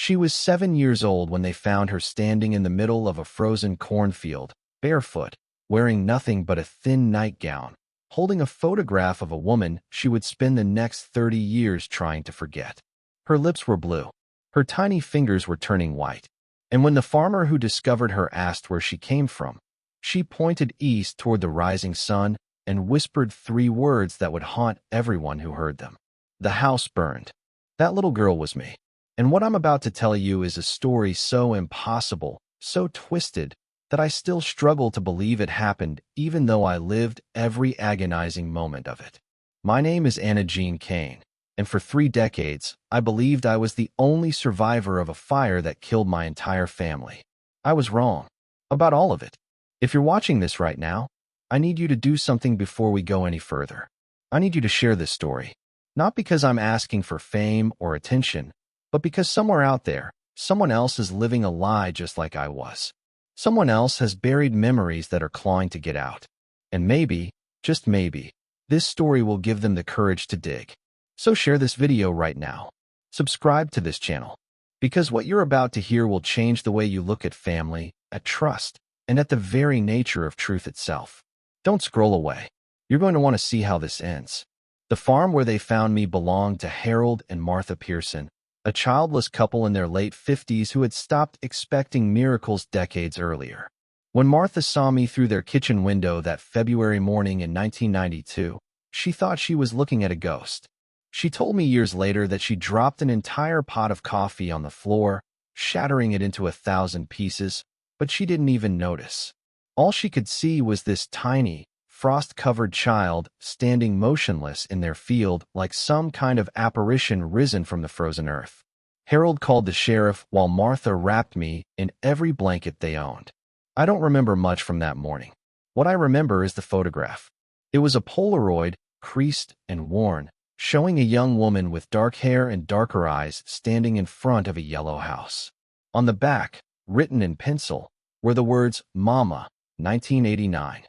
She was 7 years old when they found her standing in the middle of a frozen cornfield, barefoot, wearing nothing but a thin nightgown, holding a photograph of a woman she would spend the next 30 years trying to forget. Her lips were blue. Her tiny fingers were turning white. And when the farmer who discovered her asked where she came from, she pointed east toward the rising sun and whispered 3 words that would haunt everyone who heard them. The house burned. That little girl was me. And what I'm about to tell you is a story so impossible, so twisted, that I still struggle to believe it happened even though I lived every agonizing moment of it. My name is Anna Jean Kane, and for 3 decades, I believed I was the only survivor of a fire that killed my entire family. I was wrong. About all of it. If you're watching this right now, I need you to do something before we go any further. I need you to share this story. Not because I'm asking for fame or attention, but because somewhere out there, someone else is living a lie just like I was. Someone else has buried memories that are clawing to get out. And maybe, just maybe, this story will give them the courage to dig. So share this video right now. Subscribe to this channel. Because what you're about to hear will change the way you look at family, at trust, and at the very nature of truth itself. Don't scroll away. You're going to want to see how this ends. The farm where they found me belonged to Harold and Martha Pearson, a childless couple in their late 50s who had stopped expecting miracles decades earlier. When Martha saw me through their kitchen window that February morning in 1992, she thought she was looking at a ghost. She told me years later that she dropped an entire pot of coffee on the floor, shattering it into 1,000 pieces, but she didn't even notice. All she could see was this tiny, frost-covered child standing motionless in their field like some kind of apparition risen from the frozen earth. Harold called the sheriff while Martha wrapped me in every blanket they owned. I don't remember much from that morning. What I remember is the photograph. It was a Polaroid, creased and worn, showing a young woman with dark hair and darker eyes standing in front of a yellow house. On the back, written in pencil, were the words, "Mama, 1989.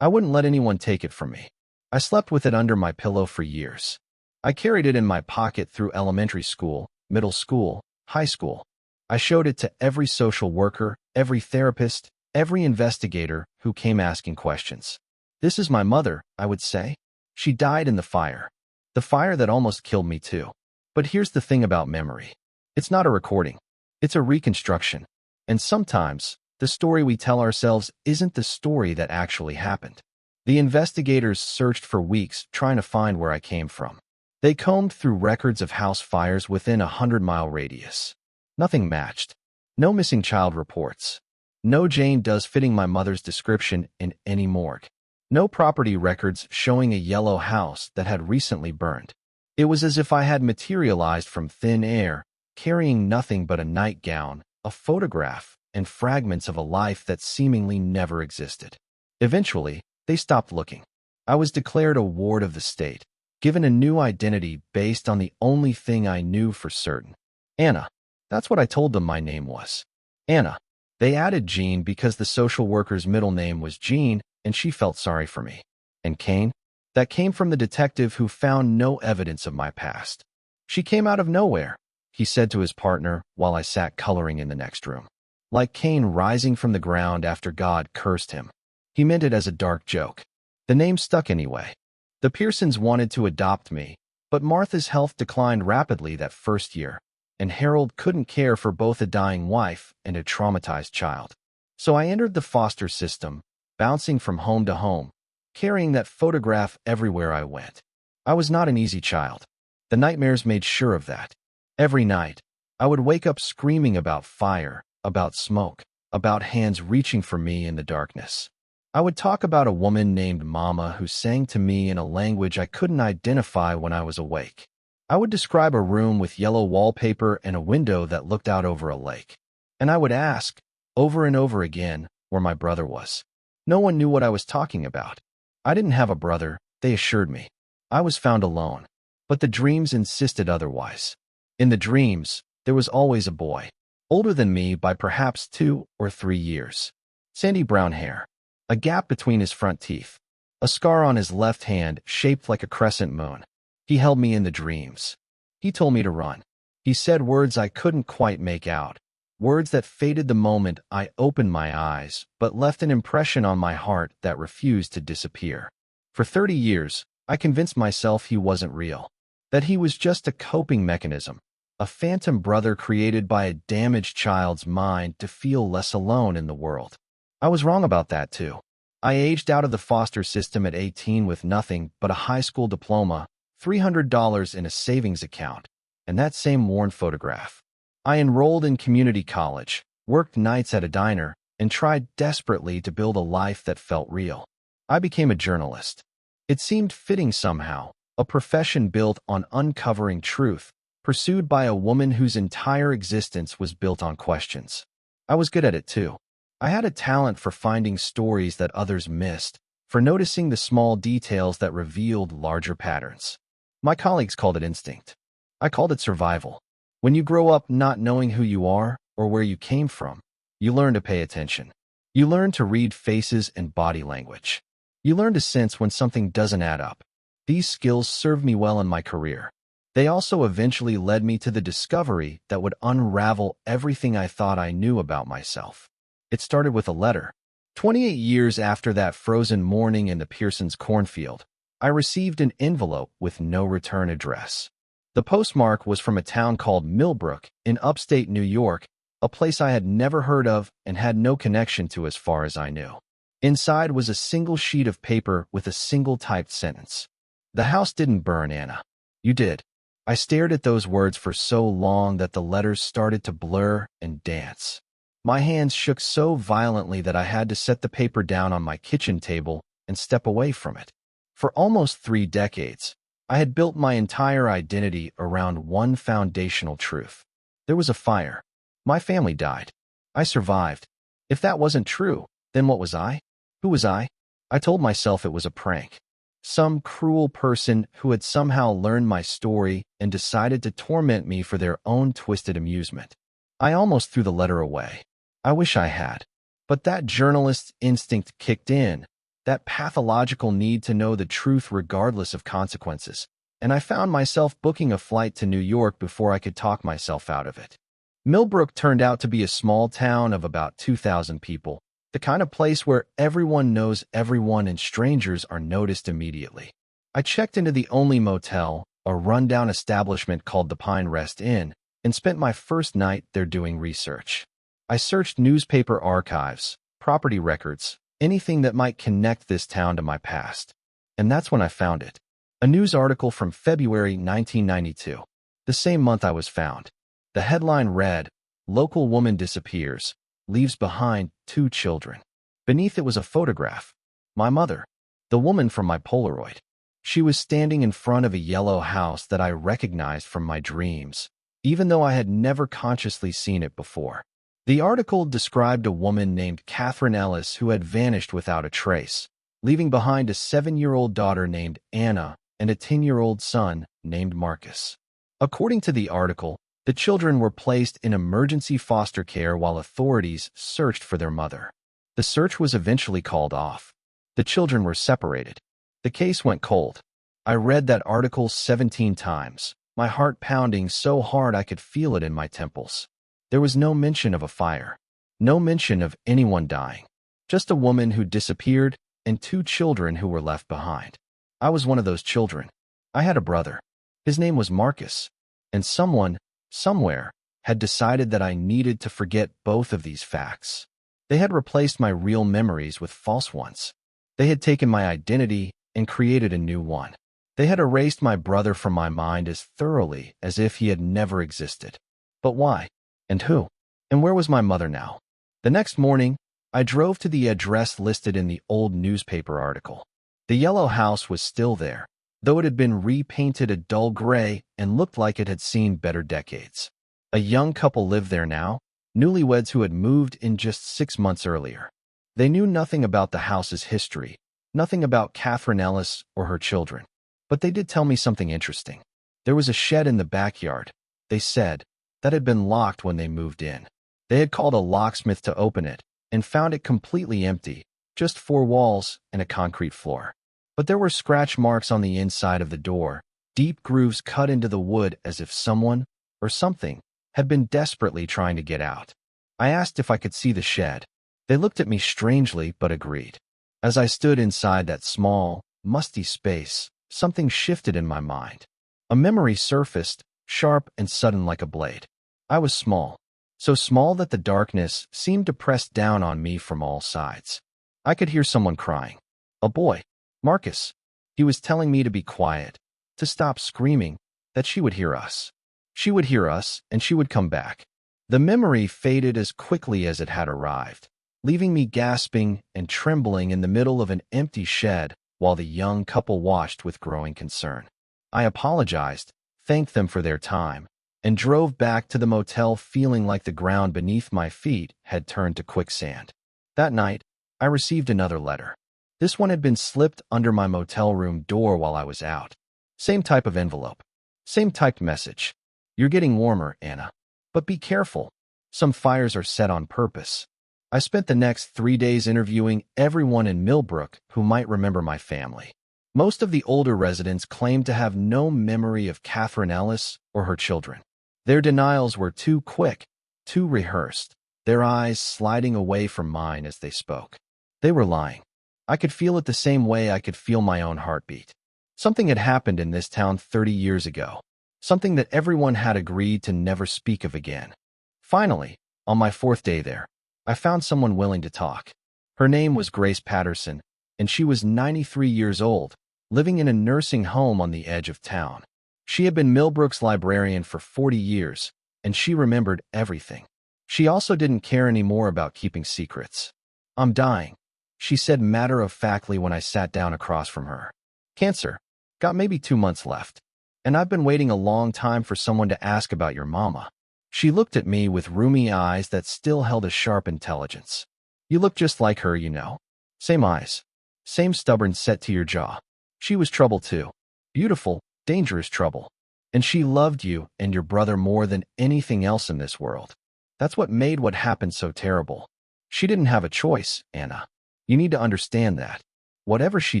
I wouldn't let anyone take it from me. I slept with it under my pillow for years. I carried it in my pocket through elementary school, middle school, high school. I showed it to every social worker, every therapist, every investigator who came asking questions. This is my mother, I would say. She died in the fire. The fire that almost killed me too. But here's the thing about memory. It's not a recording. It's a reconstruction. And sometimes, the story we tell ourselves isn't the story that actually happened. The investigators searched for weeks trying to find where I came from. They combed through records of house fires within a 100-mile radius. Nothing matched. No missing child reports. No Jane Does fitting my mother's description in any morgue. No property records showing a yellow house that had recently burned. It was as if I had materialized from thin air, carrying nothing but a nightgown, a photograph, and fragments of a life that seemingly never existed. Eventually, they stopped looking. I was declared a ward of the state, given a new identity based on the only thing I knew for certain. Anna. That's what I told them my name was. Anna. They added Jean because the social worker's middle name was Jean, and she felt sorry for me. And Kane? That came from the detective who found no evidence of my past. She came out of nowhere, he said to his partner while I sat coloring in the next room. Like Cain rising from the ground after God cursed him. He meant it as a dark joke. The name stuck anyway. The Pearsons wanted to adopt me, but Martha's health declined rapidly that first year, and Harold couldn't care for both a dying wife and a traumatized child. So I entered the foster system, bouncing from home to home, carrying that photograph everywhere I went. I was not an easy child. The nightmares made sure of that. Every night, I would wake up screaming about fire, about smoke, about hands reaching for me in the darkness. I would talk about a woman named Mama who sang to me in a language I couldn't identify when I was awake. I would describe a room with yellow wallpaper and a window that looked out over a lake. And I would ask, over and over again, where my brother was. No one knew what I was talking about. I didn't have a brother, they assured me. I was found alone. But the dreams insisted otherwise. In the dreams, there was always a boy, older than me by perhaps 2 or 3 years. Sandy brown hair, a gap between his front teeth, a scar on his left hand shaped like a crescent moon. He held me in the dreams. He told me to run. He said words I couldn't quite make out, words that faded the moment I opened my eyes, but left an impression on my heart that refused to disappear. For 30 years, I convinced myself he wasn't real, that he was just a coping mechanism, a phantom brother created by a damaged child's mind to feel less alone in the world. I was wrong about that too. I aged out of the foster system at 18 with nothing but a high school diploma, $300 in a savings account, and that same worn photograph. I enrolled in community college, worked nights at a diner, and tried desperately to build a life that felt real. I became a journalist. It seemed fitting somehow, a profession built on uncovering truth, pursued by a woman whose entire existence was built on questions. I was good at it too. I had a talent for finding stories that others missed, for noticing the small details that revealed larger patterns. My colleagues called it instinct. I called it survival. When you grow up not knowing who you are or where you came from, you learn to pay attention. You learn to read faces and body language. You learn to sense when something doesn't add up. These skills served me well in my career. They also eventually led me to the discovery that would unravel everything I thought I knew about myself. It started with a letter. 28 years after that frozen morning in the Pearsons' cornfield, I received an envelope with no return address. The postmark was from a town called Millbrook in upstate New York, a place I had never heard of and had no connection to as far as I knew. Inside was a single sheet of paper with a single typed sentence. "The house didn't burn, Anna. You did." I stared at those words for so long that the letters started to blur and dance. My hands shook so violently that I had to set the paper down on my kitchen table and step away from it. For almost 3 decades, I had built my entire identity around one foundational truth. There was a fire. My family died. I survived. If that wasn't true, then what was I? Who was I? I told myself it was a prank. Some cruel person who had somehow learned my story and decided to torment me for their own twisted amusement. I almost threw the letter away. I wish I had. But that journalist's instinct kicked in, that pathological need to know the truth regardless of consequences, and I found myself booking a flight to New York before I could talk myself out of it. Millbrook turned out to be a small town of about 2,000 people, the kind of place where everyone knows everyone and strangers are noticed immediately. I checked into the only motel, a rundown establishment called the Pine Rest Inn, and spent my first night there doing research. I searched newspaper archives, property records, anything that might connect this town to my past. And that's when I found it. A news article from February 1992, the same month I was found. The headline read, "Local woman disappears, leaves behind 2 children." Beneath it was a photograph. My mother, the woman from my Polaroid. She was standing in front of a yellow house that I recognized from my dreams, even though I had never consciously seen it before. The article described a woman named Catherine Ellis who had vanished without a trace, leaving behind a 7-year-old daughter named Anna and a 10-year-old son named Marcus. According to the article, the children were placed in emergency foster care while authorities searched for their mother. The search was eventually called off. The children were separated. The case went cold. I read that article 17 times, my heart pounding so hard I could feel it in my temples. There was no mention of a fire, no mention of anyone dying, just a woman who disappeared and 2 children who were left behind. I was one of those children. I had a brother. His name was Marcus, and someone, somewhere, had decided that I needed to forget both of these facts. They had replaced my real memories with false ones. They had taken my identity and created a new one. They had erased my brother from my mind as thoroughly as if he had never existed. But why? And who? And where was my mother now? The next morning, I drove to the address listed in the old newspaper article. The yellow house was still there, though it had been repainted a dull gray and looked like it had seen better decades. A young couple lived there now, newlyweds who had moved in just 6 months earlier. They knew nothing about the house's history, nothing about Catherine Ellis or her children. But they did tell me something interesting. There was a shed in the backyard, they said, that had been locked when they moved in. They had called a locksmith to open it and found it completely empty, just 4 walls and a concrete floor. But there were scratch marks on the inside of the door, deep grooves cut into the wood as if someone, or something, had been desperately trying to get out. I asked if I could see the shed. They looked at me strangely but agreed. As I stood inside that small, musty space, something shifted in my mind. A memory surfaced, sharp and sudden like a blade. I was small, so small that the darkness seemed to press down on me from all sides. I could hear someone crying. A boy, Marcus. He was telling me to be quiet, to stop screaming, that she would hear us. She would hear us, and she would come back. The memory faded as quickly as it had arrived, leaving me gasping and trembling in the middle of an empty shed while the young couple watched with growing concern. I apologized, thanked them for their time, and drove back to the motel feeling like the ground beneath my feet had turned to quicksand. That night, I received another letter. This one had been slipped under my motel room door while I was out. Same type of envelope. Same typed message. You're getting warmer, Anna. But be careful. Some fires are set on purpose. I spent the next 3 days interviewing everyone in Millbrook who might remember my family. Most of the older residents claimed to have no memory of Catherine Ellis or her children. Their denials were too quick, too rehearsed, their eyes sliding away from mine as they spoke. They were lying. I could feel it the same way I could feel my own heartbeat. Something had happened in this town 30 years ago, something that everyone had agreed to never speak of again. Finally, on my 4th day there, I found someone willing to talk. Her name was Grace Patterson, and she was 93 years old, living in a nursing home on the edge of town. She had been Millbrook's librarian for 40 years, and she remembered everything. She also didn't care anymore about keeping secrets. I'm dying, she said matter-of-factly when I sat down across from her. Cancer. Got maybe 2 months left. And I've been waiting a long time for someone to ask about your mama. She looked at me with rheumy eyes that still held a sharp intelligence. You look just like her, you know. Same eyes. Same stubborn set to your jaw. She was trouble too. Beautiful, dangerous trouble. And she loved you and your brother more than anything else in this world. That's what made what happened so terrible. She didn't have a choice, Anna. You need to understand that. Whatever she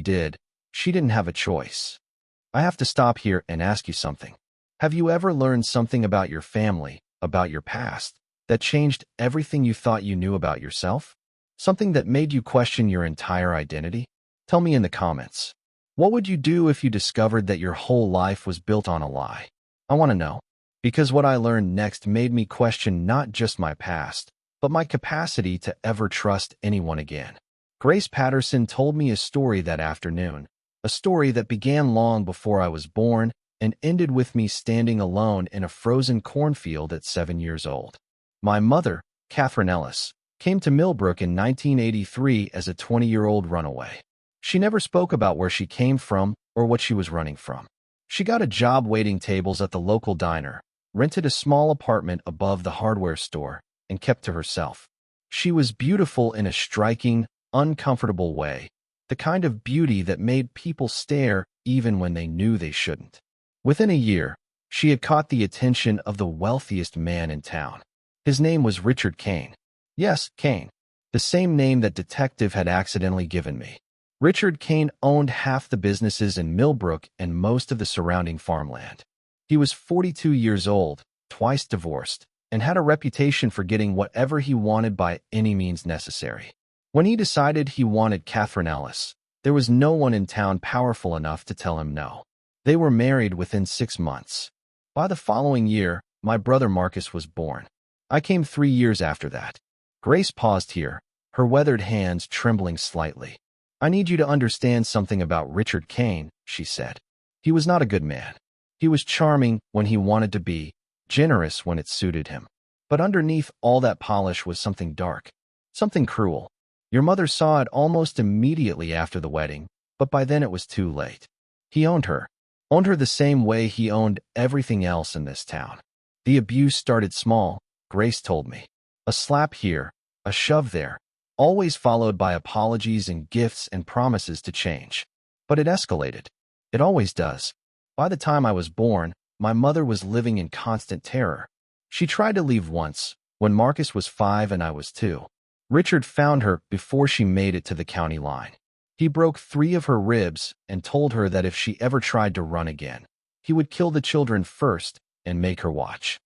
did, she didn't have a choice. I have to stop here and ask you something. Have you ever learned something about your family, about your past, that changed everything you thought you knew about yourself? Something that made you question your entire identity? Tell me in the comments. What would you do if you discovered that your whole life was built on a lie? I want to know. Because what I learned next made me question not just my past, but my capacity to ever trust anyone again. Grace Patterson told me a story that afternoon. A story that began long before I was born and ended with me standing alone in a frozen cornfield at 7 years old. My mother, Catherine Ellis, came to Millbrook in 1983 as a 20-year-old runaway. She never spoke about where she came from or what she was running from. She got a job waiting tables at the local diner, rented a small apartment above the hardware store, and kept to herself. She was beautiful in a striking, uncomfortable way. The kind of beauty that made people stare even when they knew they shouldn't. Within a year, she had caught the attention of the wealthiest man in town. His name was Richard Kane. Yes, Kane. The same name that detective had accidentally given me. Richard Kane owned half the businesses in Millbrook and most of the surrounding farmland. He was 42 years old, twice divorced, and had a reputation for getting whatever he wanted by any means necessary. When he decided he wanted Catherine Ellis, there was no one in town powerful enough to tell him no. They were married within 6 months. By the following year, my brother Marcus was born. I came 3 years after that. Grace paused here, her weathered hands trembling slightly. I need you to understand something about Richard Kane, she said. He was not a good man. He was charming when he wanted to be, generous when it suited him. But underneath all that polish was something dark, something cruel. Your mother saw it almost immediately after the wedding, but by then it was too late. He owned her the same way he owned everything else in this town. The abuse started small, Grace told me. A slap here, a shove there, always followed by apologies and gifts and promises to change. But it escalated. It always does. By the time I was born, my mother was living in constant terror. She tried to leave once, when Marcus was 5 and I was 2. Richard found her before she made it to the county line. He broke 3 of her ribs and told her that if she ever tried to run again, he would kill the children first and make her watch.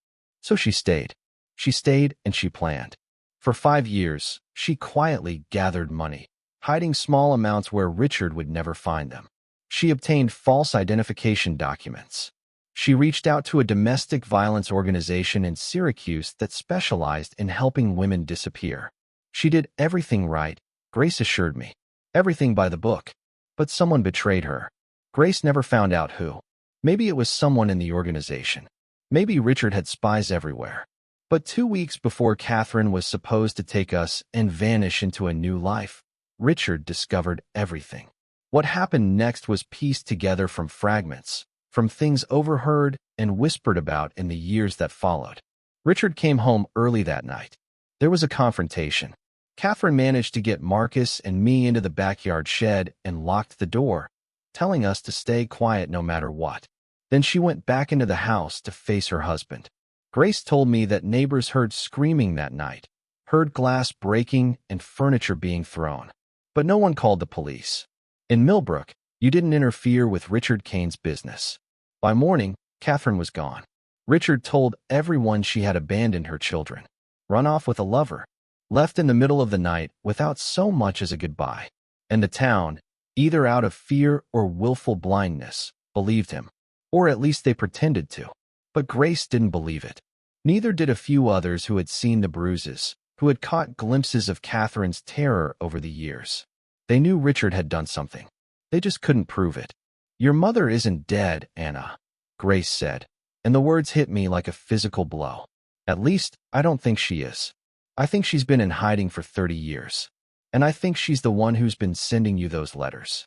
So she stayed. She stayed and she planned. For 5 years, she quietly gathered money, hiding small amounts where Richard would never find them. She obtained false identification documents. She reached out to a domestic violence organization in Syracuse that specialized in helping women disappear. She did everything right, Grace assured me. Everything by the book. But someone betrayed her. Grace never found out who. Maybe it was someone in the organization. Maybe Richard had spies everywhere. But 2 weeks before Catherine was supposed to take us and vanish into a new life, Richard discovered everything. What happened next was pieced together from fragments, from things overheard and whispered about in the years that followed. Richard came home early that night. There was a confrontation. Catherine managed to get Marcus and me into the backyard shed and locked the door, telling us to stay quiet no matter what. Then she went back into the house to face her husband. Grace told me that neighbors heard screaming that night, heard glass breaking and furniture being thrown. But no one called the police. In Millbrook, you didn't interfere with Richard Kane's business. By morning, Catherine was gone. Richard told everyone she had abandoned her children, run off with a lover, left in the middle of the night without so much as a goodbye. And the town, either out of fear or willful blindness, believed him. Or at least they pretended to. But Grace didn't believe it. Neither did a few others who had seen the bruises, who had caught glimpses of Catherine's terror over the years. They knew Richard had done something. They just couldn't prove it. "Your mother isn't dead, Anna," Grace said, and the words hit me like a physical blow. "At least, I don't think she is. I think she's been in hiding for 30 years. And I think she's the one who's been sending you those letters."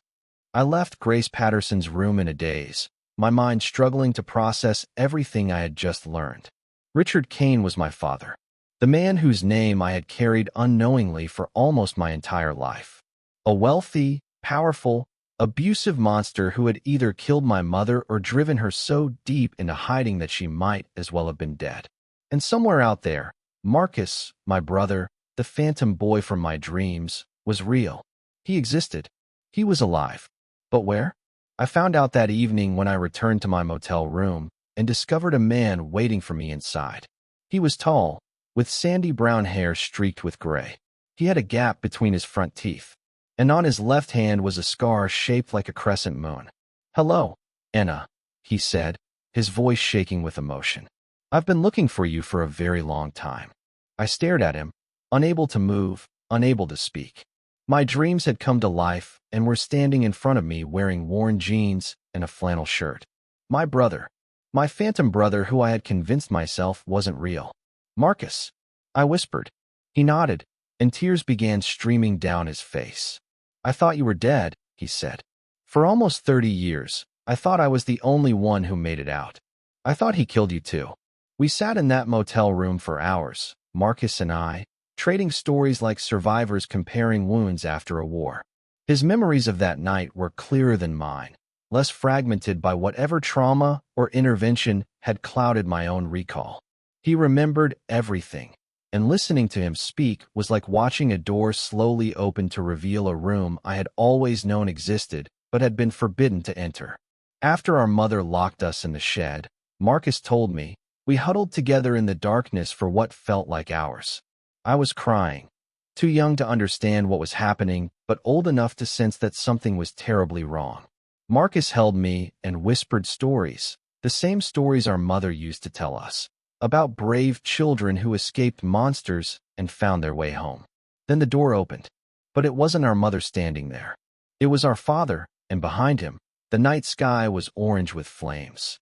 I left Grace Patterson's room in a daze, my mind struggling to process everything I had just learned. Richard Kane was my father, the man whose name I had carried unknowingly for almost my entire life. A wealthy, powerful, abusive monster who had either killed my mother or driven her so deep into hiding that she might as well have been dead. And somewhere out there, Marcus, my brother, the phantom boy from my dreams, was real. He existed. He was alive. But where? I found out that evening when I returned to my motel room and discovered a man waiting for me inside. He was tall, with sandy brown hair streaked with gray. He had a gap between his front teeth, and on his left hand was a scar shaped like a crescent moon. "Hello, Anna," he said, his voice shaking with emotion. "I've been looking for you for a very long time." I stared at him, unable to move, unable to speak. My dreams had come to life and were standing in front of me wearing worn jeans and a flannel shirt. My brother. My phantom brother who I had convinced myself wasn't real. "Marcus," I whispered. He nodded, and tears began streaming down his face. "I thought you were dead," he said. "For almost 30 years, I thought I was the only one who made it out. I thought he killed you too." We sat in that motel room for hours, Marcus and I, trading stories like survivors comparing wounds after a war. His memories of that night were clearer than mine, less fragmented by whatever trauma or intervention had clouded my own recall. He remembered everything, and listening to him speak was like watching a door slowly open to reveal a room I had always known existed but had been forbidden to enter. After our mother locked us in the shed, Marcus told me, we huddled together in the darkness for what felt like hours. I was crying, too young to understand what was happening, but old enough to sense that something was terribly wrong. Marcus held me and whispered stories, the same stories our mother used to tell us, about brave children who escaped monsters and found their way home. Then the door opened, but it wasn't our mother standing there. It was our father, and behind him, the night sky was orange with flames.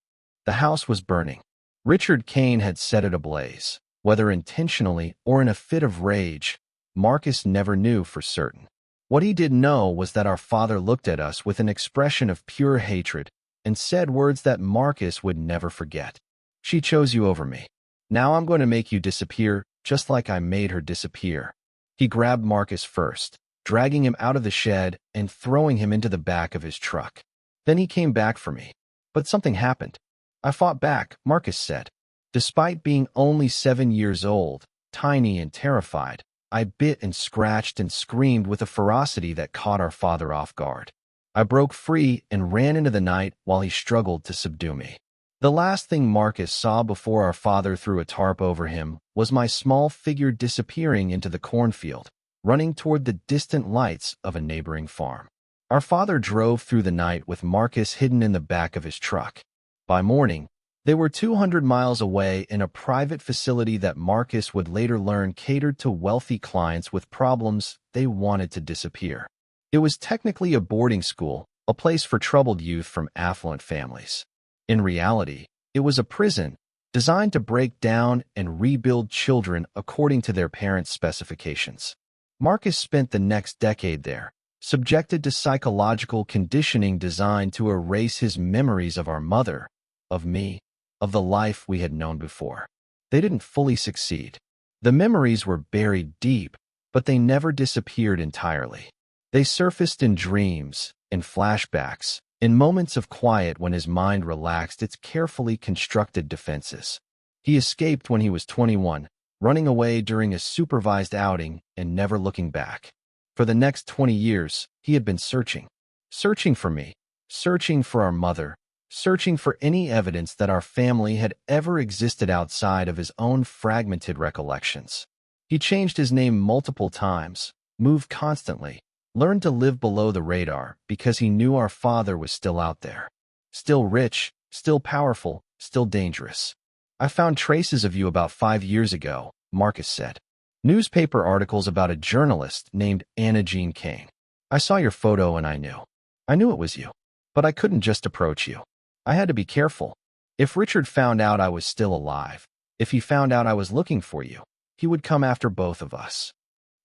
The house was burning. Richard Kane had set it ablaze. Whether intentionally or in a fit of rage, Marcus never knew for certain. What he did know was that our father looked at us with an expression of pure hatred and said words that Marcus would never forget. "She chose you over me. Now I'm going to make you disappear just like I made her disappear." He grabbed Marcus first, dragging him out of the shed and throwing him into the back of his truck. Then he came back for me. But something happened. "I fought back," Marcus said. "Despite being only 7 years old, tiny and terrified, I bit and scratched and screamed with a ferocity that caught our father off guard. I broke free and ran into the night while he struggled to subdue me. The last thing Marcus saw before our father threw a tarp over him was my small figure disappearing into the cornfield, running toward the distant lights of a neighboring farm. Our father drove through the night with Marcus hidden in the back of his truck. By morning, they were 200 miles away in a private facility that Marcus would later learn catered to wealthy clients with problems they wanted to disappear. It was technically a boarding school, a place for troubled youth from affluent families. In reality, it was a prison designed to break down and rebuild children according to their parents' specifications. Marcus spent the next decade there, subjected to psychological conditioning designed to erase his memories of our mother, of me, of the life we had known before. They didn't fully succeed. The memories were buried deep, but they never disappeared entirely. They surfaced in dreams, in flashbacks, in moments of quiet when his mind relaxed its carefully constructed defenses. He escaped when he was 21, running away during a supervised outing and never looking back. For the next 20 years, he had been searching. Searching for me, searching for our mother, searching for any evidence that our family had ever existed outside of his own fragmented recollections. He changed his name multiple times, moved constantly, learned to live below the radar because he knew our father was still out there. Still rich, still powerful, still dangerous. I found traces of you about 5 years ago, Marcus said. Newspaper articles about a journalist named Anna Jean Kane. I saw your photo and I knew. I knew it was you. But I couldn't just approach you. I had to be careful. If Richard found out I was still alive, if he found out I was looking for you, he would come after both of us.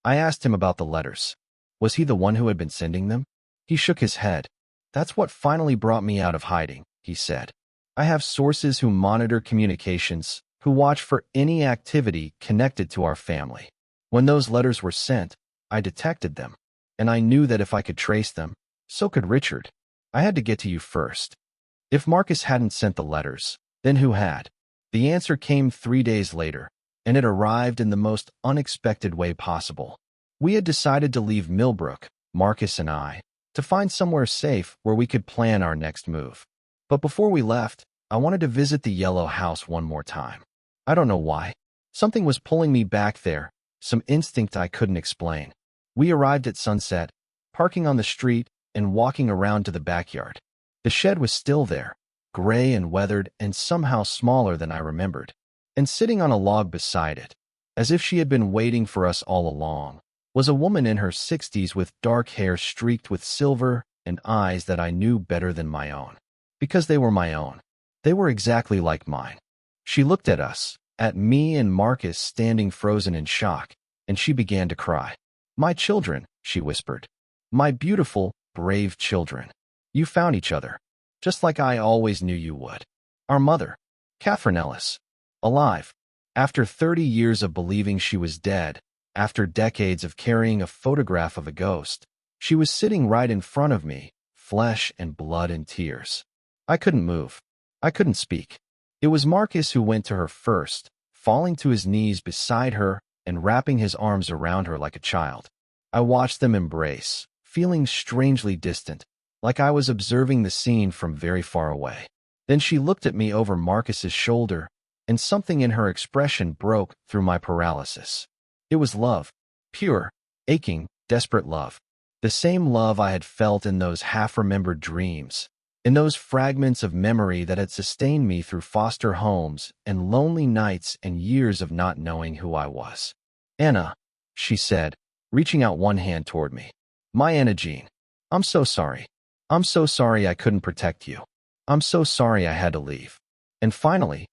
I asked him about the letters. Was he the one who had been sending them? He shook his head. That's what finally brought me out of hiding, he said. I have sources who monitor communications, who watch for any activity connected to our family. When those letters were sent, I detected them, and I knew that if I could trace them, so could Richard. I had to get to you first. If Marcus hadn't sent the letters, then who had? The answer came 3 days later, and it arrived in the most unexpected way possible. We had decided to leave Millbrook, Marcus and I, to find somewhere safe where we could plan our next move. But before we left, I wanted to visit the yellow house one more time. I don't know why. Something was pulling me back there, some instinct I couldn't explain. We arrived at sunset, parking on the street and walking around to the backyard. The shed was still there, gray and weathered and somehow smaller than I remembered. And sitting on a log beside it, as if she had been waiting for us all along, was a woman in her 60s with dark hair streaked with silver and eyes that I knew better than my own. Because they were my own. They were exactly like mine. She looked at us, at me and Marcus standing frozen in shock, and she began to cry. My children, she whispered. My beautiful, brave children. You found each other, just like I always knew you would. Our mother, Catherine Ellis, alive. After 30 years of believing she was dead, after decades of carrying a photograph of a ghost, she was sitting right in front of me, flesh and blood and tears. I couldn't move. I couldn't speak. It was Marcus who went to her first, falling to his knees beside her and wrapping his arms around her like a child. I watched them embrace, feeling strangely distant, like I was observing the scene from very far away. Then she looked at me over Marcus's shoulder, and something in her expression broke through my paralysis. It was love, pure, aching, desperate love. The same love I had felt in those half-remembered dreams, in those fragments of memory that had sustained me through foster homes and lonely nights and years of not knowing who I was. Anna, she said, reaching out one hand toward me. My Anna Jean, I'm so sorry. I'm so sorry I couldn't protect you. I'm so sorry I had to leave. And finally,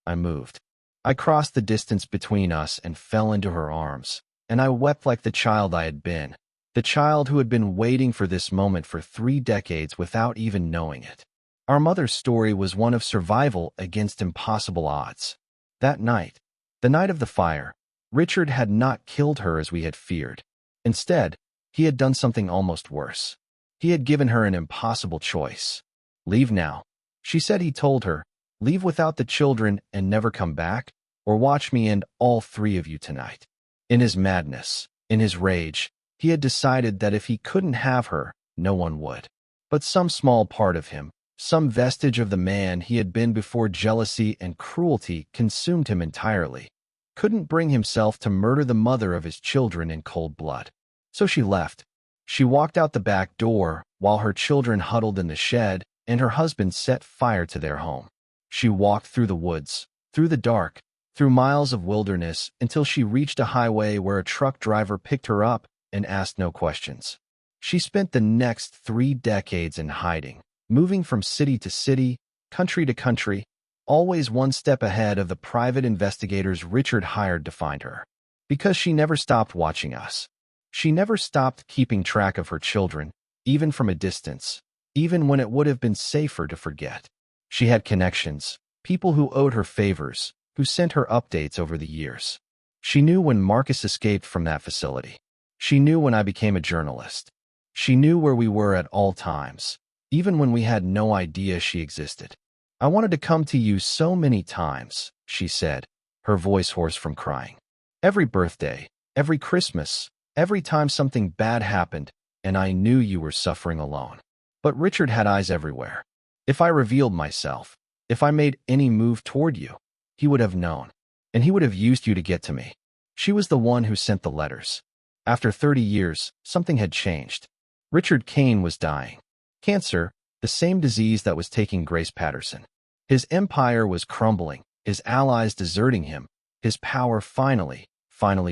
I moved. I crossed the distance between us and fell into her arms, and I wept like the child I had been, the child who had been waiting for this moment for 3 decades without even knowing it. Our mother's story was one of survival against impossible odds. That night, the night of the fire, Richard had not killed her as we had feared. Instead, he had done something almost worse. He had given her an impossible choice. Leave now. She said he told her, leave without the children and never come back, or watch me end all 3 of you tonight. In his madness, in his rage, he had decided that if he couldn't have her, no one would. But some small part of him, some vestige of the man he had been before jealousy and cruelty consumed him entirely. Couldn't bring himself to murder the mother of his children in cold blood. So she left. She walked out the back door while her children huddled in the shed and her husband set fire to their home. She walked through the woods, through the dark, through miles of wilderness until she reached a highway where a truck driver picked her up and asked no questions. She spent the next 3 decades in hiding, moving from city to city, country to country, always one step ahead of the private investigators Richard hired to find her. Because she never stopped watching us. She never stopped keeping track of her children, even from a distance, even when it would have been safer to forget. She had connections, people who owed her favors, who sent her updates over the years. She knew when Marcus escaped from that facility. She knew when I became a journalist. She knew where we were at all times, even when we had no idea she existed. I wanted to come to you so many times, she said, her voice hoarse from crying. Every birthday, every Christmas, every time something bad happened, and I knew you were suffering alone. But Richard had eyes everywhere. If I revealed myself, if I made any move toward you, he would have known, and he would have used you to get to me. She was the one who sent the letters. After 30 years, something had changed. Richard Kane was dying. Cancer, the same disease that was taking Grace Patterson. His empire was crumbling, his allies deserting him, his power finally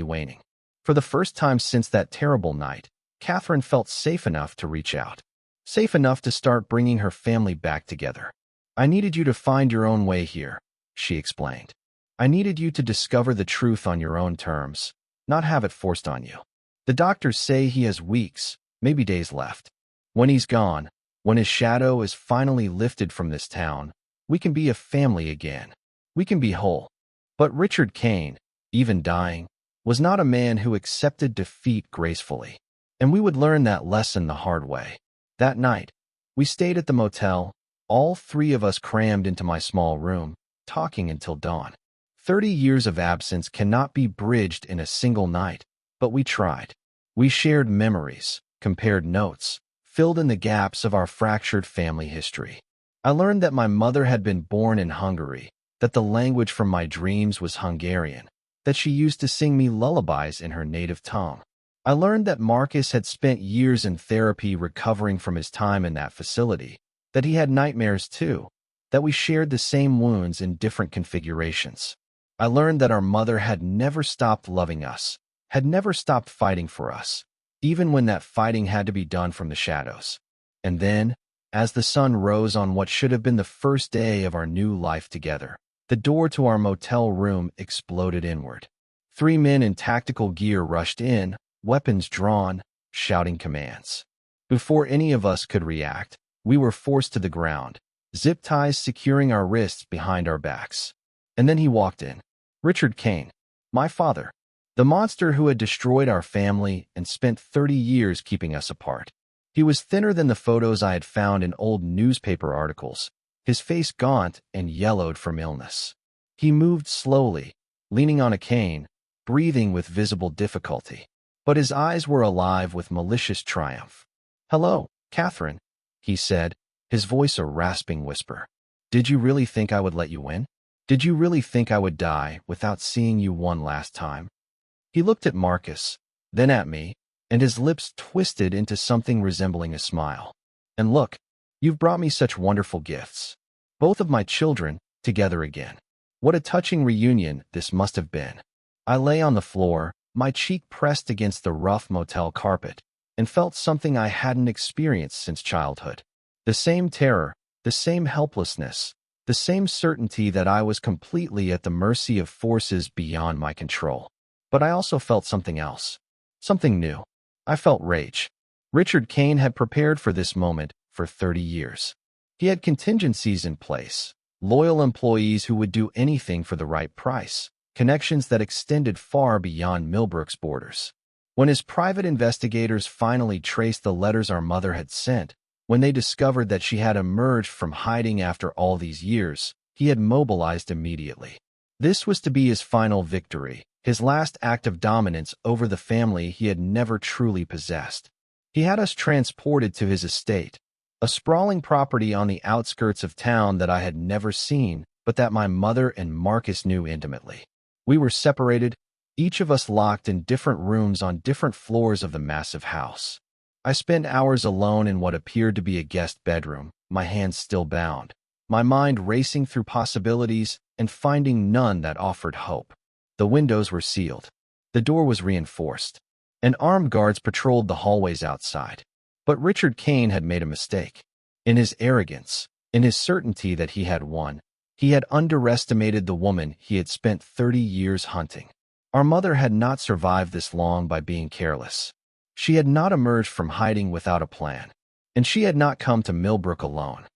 waning. For the first time since that terrible night, Catherine felt safe enough to reach out. Safe enough to start bringing her family back together. I needed you to find your own way here, she explained. I needed you to discover the truth on your own terms, not have it forced on you. The doctors say he has weeks, maybe days left. When he's gone, when his shadow is finally lifted from this town, we can be a family again. We can be whole. But Richard Kane, even dying, was not a man who accepted defeat gracefully. And we would learn that lesson the hard way. That night, we stayed at the motel, all 3 of us crammed into my small room, talking until dawn. 30 years of absence cannot be bridged in a single night, but we tried. We shared memories, compared notes, filled in the gaps of our fractured family history. I learned that my mother had been born in Hungary, that the language from my dreams was Hungarian, that she used to sing me lullabies in her native tongue. I learned that Marcus had spent years in therapy recovering from his time in that facility, that he had nightmares too, that we shared the same wounds in different configurations. I learned that our mother had never stopped loving us, had never stopped fighting for us, even when that fighting had to be done from the shadows. And then, as the sun rose on what should have been the first day of our new life together, the door to our motel room exploded inward. 3 men in tactical gear rushed in, weapons drawn, shouting commands. Before any of us could react, we were forced to the ground, zip ties securing our wrists behind our backs. And then he walked in. Richard Kane, my father, the monster who had destroyed our family and spent 30 years keeping us apart. He was thinner than the photos I had found in old newspaper articles, his face gaunt and yellowed from illness. He moved slowly, leaning on a cane, breathing with visible difficulty. But his eyes were alive with malicious triumph. "Hello, Catherine," he said, his voice a rasping whisper. "Did you really think I would let you win? Did you really think I would die without seeing you one last time?" He looked at Marcus, then at me, and his lips twisted into something resembling a smile. "And look, you've brought me such wonderful gifts. Both of my children, together again. What a touching reunion this must have been." I lay on the floor, my cheek pressed against the rough motel carpet, and felt something I hadn't experienced since childhood. The same terror, the same helplessness, the same certainty that I was completely at the mercy of forces beyond my control. But I also felt something else, something new. I felt rage. Richard Kane had prepared for this moment for 30 years. He had contingencies in place, loyal employees who would do anything for the right price, connections that extended far beyond Millbrook's borders. When his private investigators finally traced the letters our mother had sent, when they discovered that she had emerged from hiding after all these years, he had mobilized immediately. This was to be his final victory, his last act of dominance over the family he had never truly possessed. He had us transported to his estate, A sprawling property on the outskirts of town that I had never seen, but that my mother and Marcus knew intimately. We were separated, each of us locked in different rooms on different floors of the massive house. I spent hours alone in what appeared to be a guest bedroom, my hands still bound, my mind racing through possibilities and finding none that offered hope. The windows were sealed. The door was reinforced, and armed guards patrolled the hallways outside. But Richard Kane had made a mistake. In his arrogance, in his certainty that he had won, he had underestimated the woman he had spent 30 years hunting. Our mother had not survived this long by being careless. She had not emerged from hiding without a plan, and she had not come to Millbrook alone.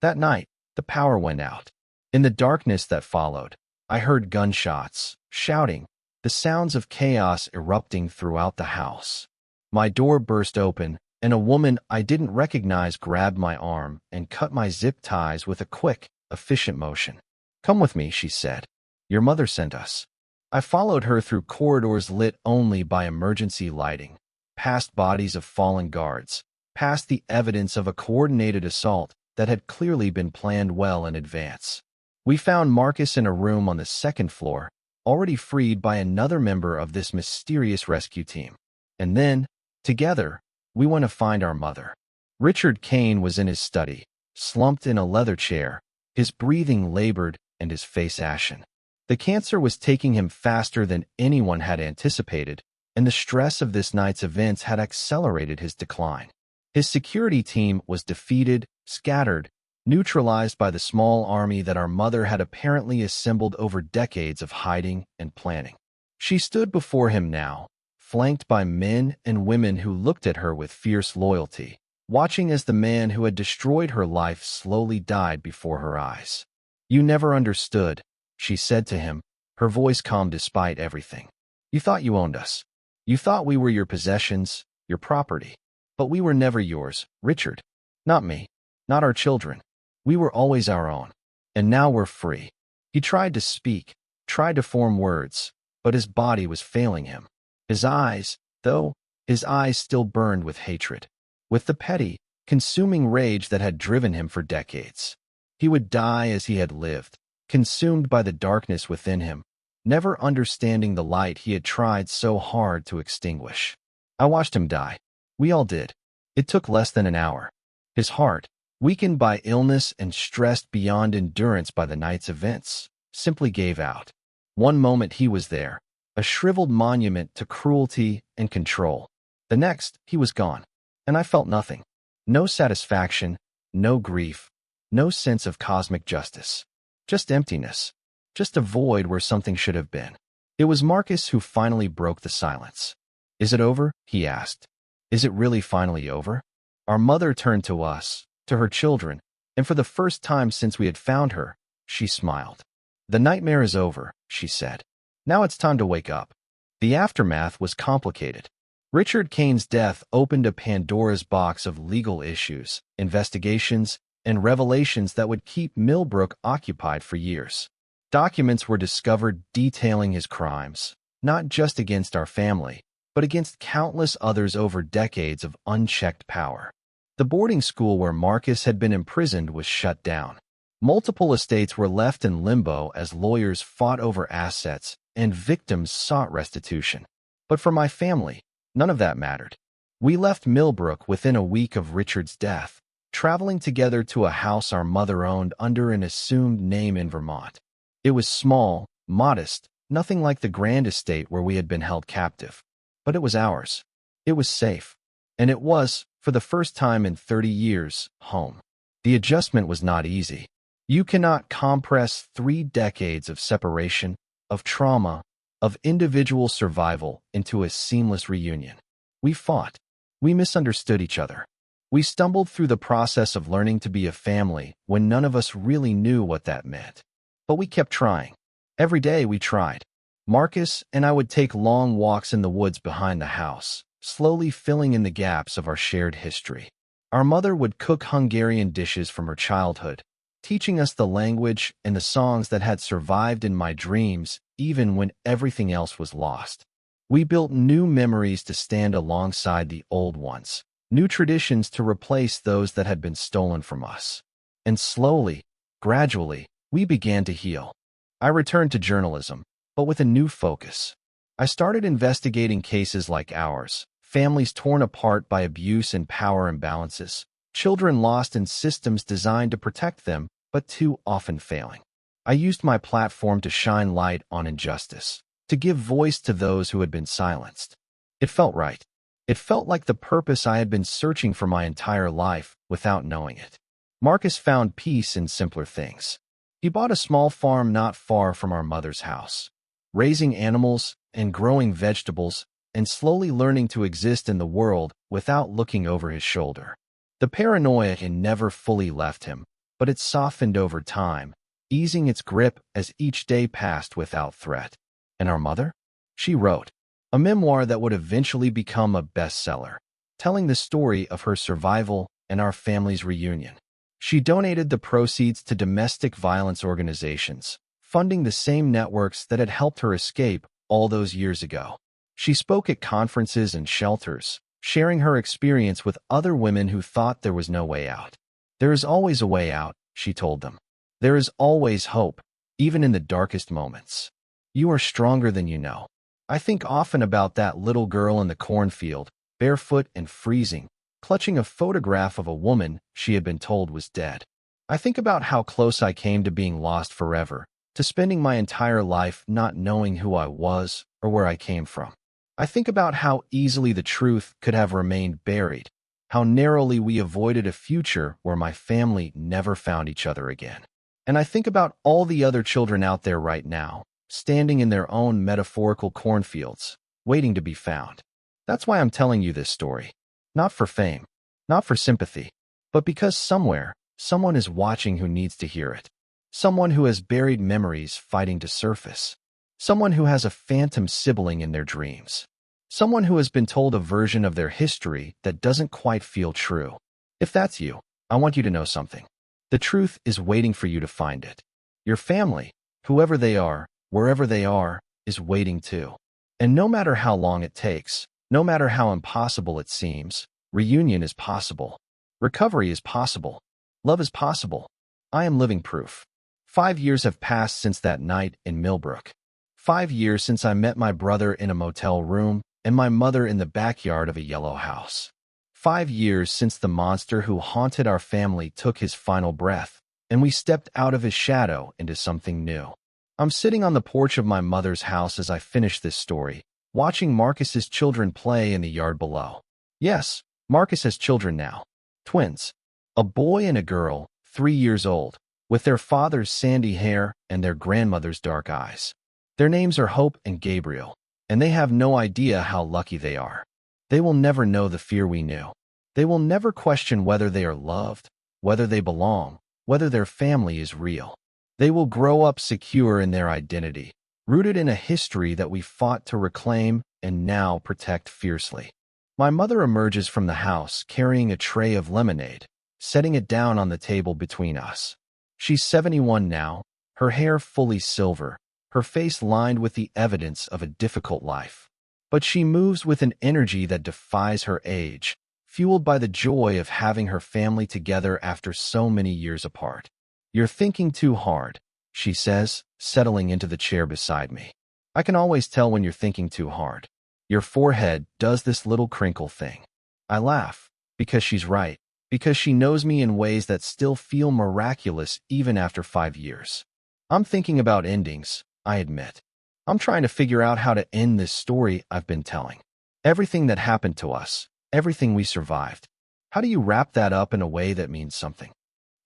That night, the power went out. In the darkness that followed, I heard gunshots, shouting, the sounds of chaos erupting throughout the house. My door burst open, and a woman I didn't recognize grabbed my arm and cut my zip ties with a quick, efficient motion. "Come with me," she said. "Your mother sent us." I followed her through corridors lit only by emergency lighting, past bodies of fallen guards, past the evidence of a coordinated assault that had clearly been planned well in advance. We found Marcus in a room on the second floor, already freed by another member of this mysterious rescue team. And then, together, we went to find our mother. Richard Kane was in his study, slumped in a leather chair, his breathing labored and his face ashen. The cancer was taking him faster than anyone had anticipated, and the stress of this night's events had accelerated his decline. His security team was defeated, scattered, neutralized by the small army that our mother had apparently assembled over decades of hiding and planning. She stood before him now, flanked by men and women who looked at her with fierce loyalty, watching as the man who had destroyed her life slowly died before her eyes. "You never understood," she said to him, her voice calm despite everything. "You thought you owned us. You thought we were your possessions, your property. But we were never yours, Richard. Not me. Not our children. We were always our own. And now we're free." He tried to speak, tried to form words, but his body was failing him. His eyes still burned with hatred, with the petty, consuming rage that had driven him for decades. He would die as he had lived, consumed by the darkness within him, never understanding the light he had tried so hard to extinguish. I watched him die. We all did. It took less than an hour. His heart, weakened by illness and stressed beyond endurance by the night's events, simply gave out. One moment he was there, a shriveled monument to cruelty and control. The next, he was gone, and I felt nothing. No satisfaction, no grief, no sense of cosmic justice. Just emptiness. Just a void where something should have been. It was Marcus who finally broke the silence. "Is it over?" he asked. "Is it really finally over?" Our mother turned to us, to her children, and for the first time since we had found her, she smiled. "The nightmare is over," she said. "Now it's time to wake up." The aftermath was complicated. Richard Kane's death opened a Pandora's box of legal issues, investigations, and revelations that would keep Millbrook occupied for years. Documents were discovered detailing his crimes, not just against our family, but against countless others over decades of unchecked power. The boarding school where Marcus had been imprisoned was shut down. Multiple estates were left in limbo as lawyers fought over assets and victims sought restitution. But for my family, none of that mattered. We left Millbrook within a week of Richard's death, traveling together to a house our mother owned under an assumed name in Vermont. It was small, modest, nothing like the grand estate where we had been held captive. But it was ours. It was safe. And it was, for the first time in 30 years, home. The adjustment was not easy. You cannot compress 3 decades of separation, of trauma, of individual survival into a seamless reunion. We fought. We misunderstood each other. We stumbled through the process of learning to be a family when none of us really knew what that meant. But we kept trying. Every day we tried. Marcus and I would take long walks in the woods behind the house, slowly filling in the gaps of our shared history. Our mother would cook Hungarian dishes from her childhood, teaching us the language and the songs that had survived in my dreams even when everything else was lost. We built new memories to stand alongside the old ones. new traditions to replace those that had been stolen from us. And slowly, gradually, we began to heal. I returned to journalism, but with a new focus. I started investigating cases like ours, families torn apart by abuse and power imbalances, children lost in systems designed to protect them, but too often failing. I used my platform to shine light on injustice, to give voice to those who had been silenced. It felt right. It felt like the purpose I had been searching for my entire life without knowing it. Marcus found peace in simpler things. He bought a small farm not far from our mother's house, raising animals and growing vegetables and slowly learning to exist in the world without looking over his shoulder. The paranoia had never fully left him, but it softened over time, easing its grip as each day passed without threat. And our mother? She wrote a memoir that would eventually become a bestseller, telling the story of her survival and our family's reunion. She donated the proceeds to domestic violence organizations, funding the same networks that had helped her escape all those years ago. She spoke at conferences and shelters, sharing her experience with other women who thought there was no way out. There is always a way out, she told them. There is always hope, even in the darkest moments. You are stronger than you know. I think often about that little girl in the cornfield, barefoot and freezing, clutching a photograph of a woman she had been told was dead. I think about how close I came to being lost forever, to spending my entire life not knowing who I was or where I came from. I think about how easily the truth could have remained buried, how narrowly we avoided a future where my family never found each other again. And I think about all the other children out there right now, standing in their own metaphorical cornfields, waiting to be found. That's why I'm telling you this story. Not for fame, not for sympathy, but because somewhere, someone is watching who needs to hear it. Someone who has buried memories fighting to surface. Someone who has a phantom sibling in their dreams. Someone who has been told a version of their history that doesn't quite feel true. If that's you, I want you to know something. The truth is waiting for you to find it. Your family, whoever they are, wherever they are, is waiting too. And no matter how long it takes, no matter how impossible it seems, reunion is possible. Recovery is possible. Love is possible. I am living proof. 5 years have passed since that night in Millbrook. 5 years since I met my brother in a motel room and my mother in the backyard of a yellow house. 5 years since the monster who haunted our family took his final breath, and we stepped out of his shadow into something new. I'm sitting on the porch of my mother's house as I finish this story, watching Marcus's children play in the yard below. Yes, Marcus has children now. Twins. A boy and a girl, 3 years old, with their father's sandy hair and their grandmother's dark eyes. Their names are Hope and Gabriel, and they have no idea how lucky they are. They will never know the fear we knew. They will never question whether they are loved, whether they belong, whether their family is real. They will grow up secure in their identity, rooted in a history that we fought to reclaim and now protect fiercely. My mother emerges from the house carrying a tray of lemonade, setting it down on the table between us. She's 71 now, her hair fully silver, her face lined with the evidence of a difficult life. But she moves with an energy that defies her age, fueled by the joy of having her family together after so many years apart. You're thinking too hard, she says, settling into the chair beside me. I can always tell when you're thinking too hard. Your forehead does this little crinkle thing. I laugh, because she's right, because she knows me in ways that still feel miraculous even after 5 years. I'm thinking about endings, I admit. I'm trying to figure out how to end this story I've been telling. Everything that happened to us, everything we survived. How do you wrap that up in a way that means something?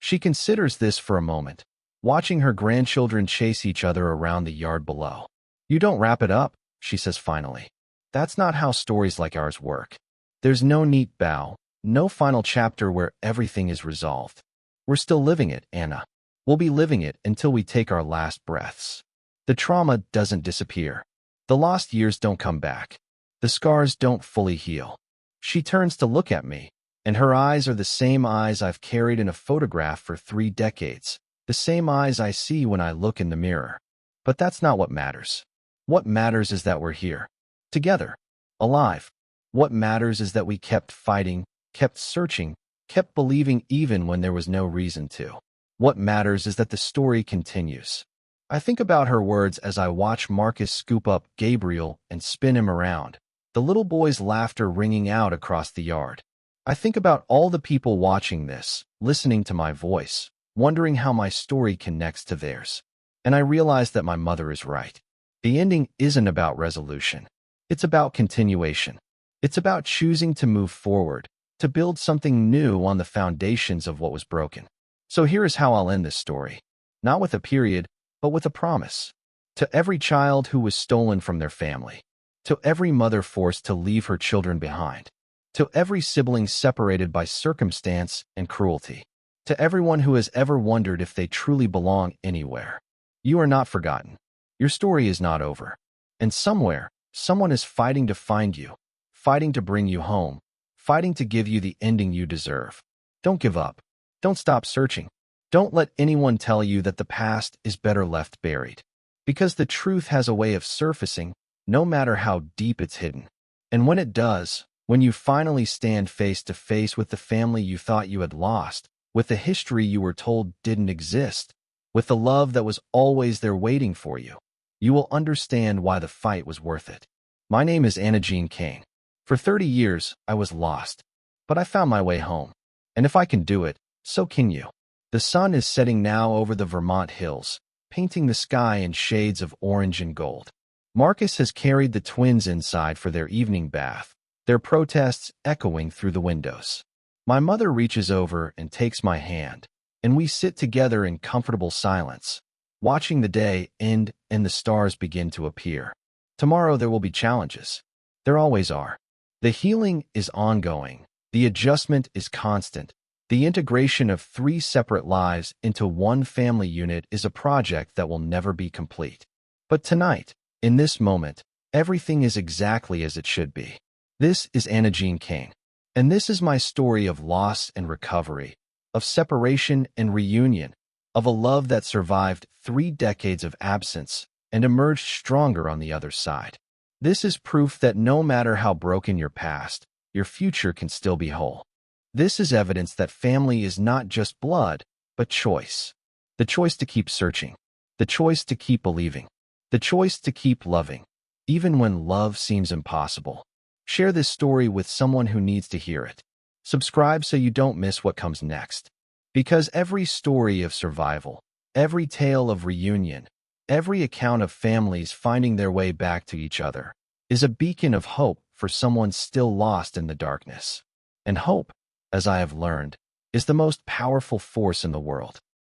She considers this for a moment, watching her grandchildren chase each other around the yard below. You don't wrap it up, she says finally. That's not how stories like ours work. There's no neat bow, no final chapter where everything is resolved. We're still living it, Anna. We'll be living it until we take our last breaths. The trauma doesn't disappear. The lost years don't come back. The scars don't fully heal. She turns to look at me, and her eyes are the same eyes I've carried in a photograph for 3 decades, the same eyes I see when I look in the mirror. But that's not what matters. What matters is that we're here, together, alive. What matters is that we kept fighting, kept searching, kept believing even when there was no reason to. What matters is that the story continues. I think about her words as I watch Marcus scoop up Gabriel and spin him around, the little boy's laughter ringing out across the yard. I think about all the people watching this, listening to my voice, wondering how my story connects to theirs. And I realize that my mother is right. The ending isn't about resolution. It's about continuation. It's about choosing to move forward, to build something new on the foundations of what was broken. So here is how I'll end this story. Not with a period, but with a promise. To every child who was stolen from their family. To every mother forced to leave her children behind. To every sibling separated by circumstance and cruelty. To everyone who has ever wondered if they truly belong anywhere. You are not forgotten. Your story is not over. And somewhere, someone is fighting to find you, fighting to bring you home, fighting to give you the ending you deserve. Don't give up. Don't stop searching. Don't let anyone tell you that the past is better left buried. Because the truth has a way of surfacing, no matter how deep it's hidden. And when it does, when you finally stand face to face with the family you thought you had lost, with the history you were told didn't exist, with the love that was always there waiting for you, you will understand why the fight was worth it. My name is Anna Jean Kane. For 30 years, I was lost, but I found my way home. And if I can do it, so can you. The sun is setting now over the Vermont hills, painting the sky in shades of orange and gold. Marcus has carried the twins inside for their evening bath, their protests echoing through the windows. My mother reaches over and takes my hand, and we sit together in comfortable silence, watching the day end and the stars begin to appear. Tomorrow there will be challenges. There always are. The healing is ongoing. The adjustment is constant. The integration of 3 separate lives into one family unit is a project that will never be complete. But tonight, in this moment, everything is exactly as it should be. This is Anna Jean Kane, and this is my story of loss and recovery, of separation and reunion, of a love that survived 3 decades of absence and emerged stronger on the other side. This is proof that no matter how broken your past, your future can still be whole. This is evidence that family is not just blood, but choice. The choice to keep searching. The choice to keep believing. The choice to keep loving, even when love seems impossible. Share this story with someone who needs to hear it. Subscribe so you don't miss what comes next. Because every story of survival, every tale of reunion, every account of families finding their way back to each other is a beacon of hope for someone still lost in the darkness. And hope, as I have learned, is the most powerful force in the world.